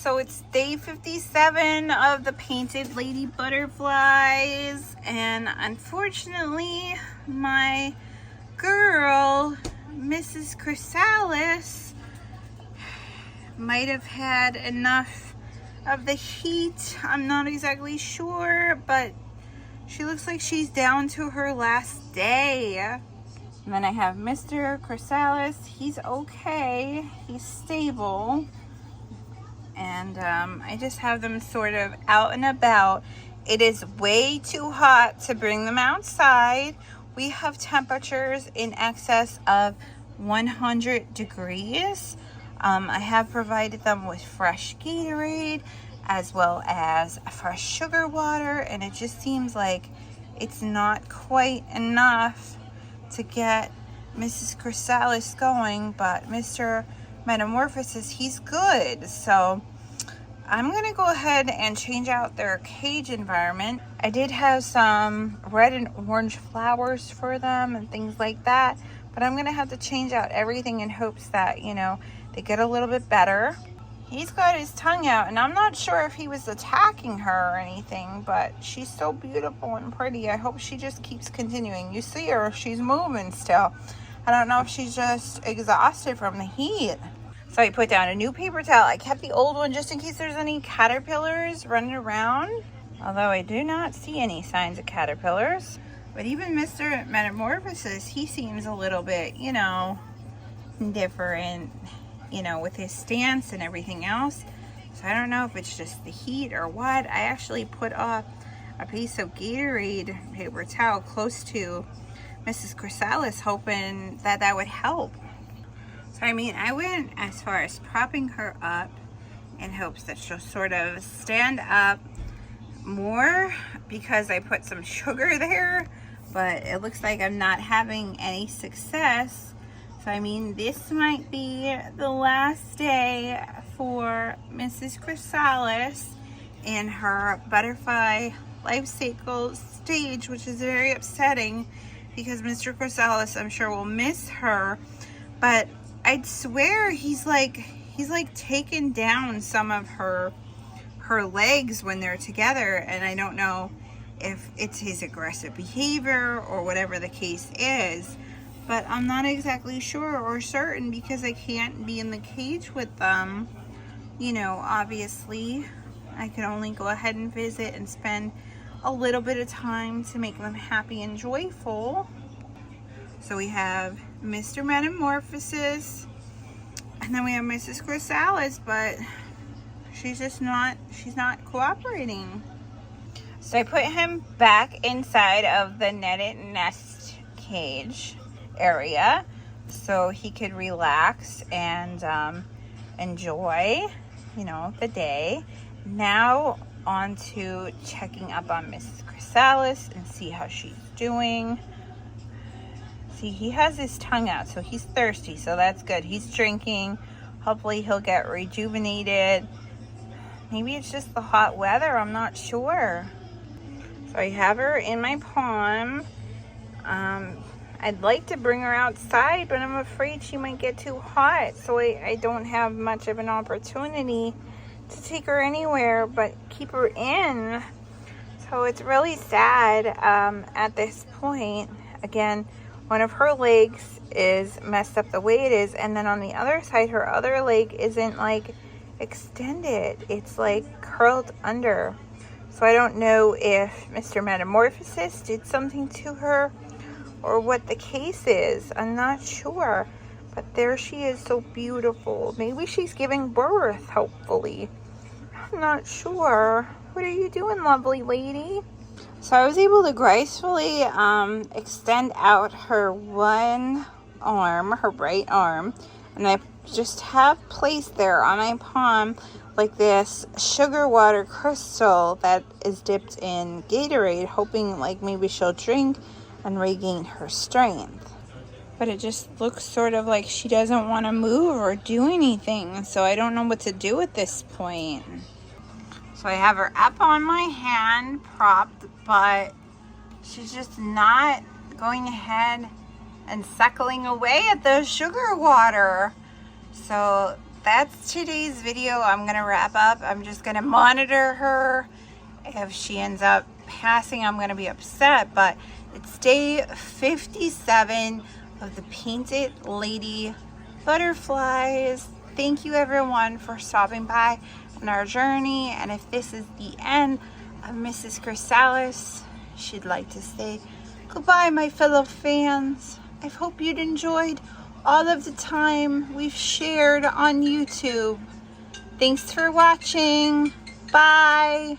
So it's day 57 of the painted lady butterflies, and unfortunately my girl Mrs. Chrysalis might have had enough of the heat. I'm not exactly sure, but she looks like she's down to her last day. And then I have Mr. Chrysalis. He's okay, he's stable. And I just have them sort of out and about. It is way too hot to bring them outside. We have temperatures in excess of 100 degrees. I have provided them with fresh Gatorade as well as fresh sugar water, and it just seems like it's not quite enough to get Mrs. Chrysalis going, but Mr. Metamorphosis, he's good. So I'm gonna go ahead and change out their cage environment. I did have some red and orange flowers for them and things like that, but I'm gonna have to change out everything in hopes that, you know, they get a little bit better. He's got his tongue out, and I'm not sure if he was attacking her or anything, but she's so beautiful and pretty. I hope she just keeps continuing. You see her, she's moving still. I don't know if she's just exhausted from the heat. So I put down a new paper towel. I kept the old one just in case there's any caterpillars running around, although I do not see any signs of caterpillars. But even Mr. Metamorphosis, he seems a little bit, you know, different, you know, with his stance and everything else. So I don't know if it's just the heat or what. I actually put up a piece of Gatorade paper towel close to Mrs. Chrysalis, hoping that that would help. So I mean, I went as far as propping her up in hopes that she'll sort of stand up more because I put some sugar there, but it looks like I'm not having any success. So I mean, this might be the last day for Mrs. Chrysalis in her butterfly life cycle stage, which is very upsetting because Mr. Chrysalis, I'm sure, will miss her. But I'd swear he's like taken down some of her legs when they're together, and I don't know if it's his aggressive behavior or whatever the case is. But I'm not exactly sure or certain because I can't be in the cage with them. You know, obviously, I can only go ahead and visit and spend a little bit of time to make them happy and joyful. So we have Mr. Metamorphosis, and then we have Mrs. Chrysalis, but she's not cooperating. So I put him back inside of the netted nest cage area so he could relax and enjoy, you know, the day. Now on to checking up on Mrs. Chrysalis and see how she's doing. See, he has his tongue out, so he's thirsty, so that's good. He's drinking. Hopefully he'll get rejuvenated. Maybe it's just the hot weather, I'm not sure. So I have her in my palm. I'd like to bring her outside, but I'm afraid she might get too hot, so I don't have much of an opportunity to take her anywhere but keep her in. So it's really sad at this point. Again, one of her legs is messed up the way it is, and then on the other side, her other leg isn't like extended. It's like curled under. So I don't know if Mr. Metamorphosis did something to her or what the case is. I'm not sure. But there she is, so beautiful. Maybe she's giving birth, hopefully. I'm not sure. What are you doing, lovely lady? So I was able to gracefully extend out her one arm, her right arm, and I just have placed there on my palm like this sugar water crystal that is dipped in Gatorade, hoping like maybe she'll drink and regain her strength. But it just looks sort of like she doesn't want to move or do anything, so I don't know what to do at this point. So I have her up on my hand, propped, but she's just not going ahead and suckling away at the sugar water. So that's today's video. I'm gonna wrap up. I'm just gonna monitor her. If she ends up passing, I'm gonna be upset, but it's day 57 of the Painted Lady butterflies. Thank you everyone for stopping by on our journey. And if this is the end of Mrs. Chrysalis, she'd like to say goodbye, my fellow fans. I hope you'd enjoyed all of the time we've shared on YouTube. Thanks for watching. Bye.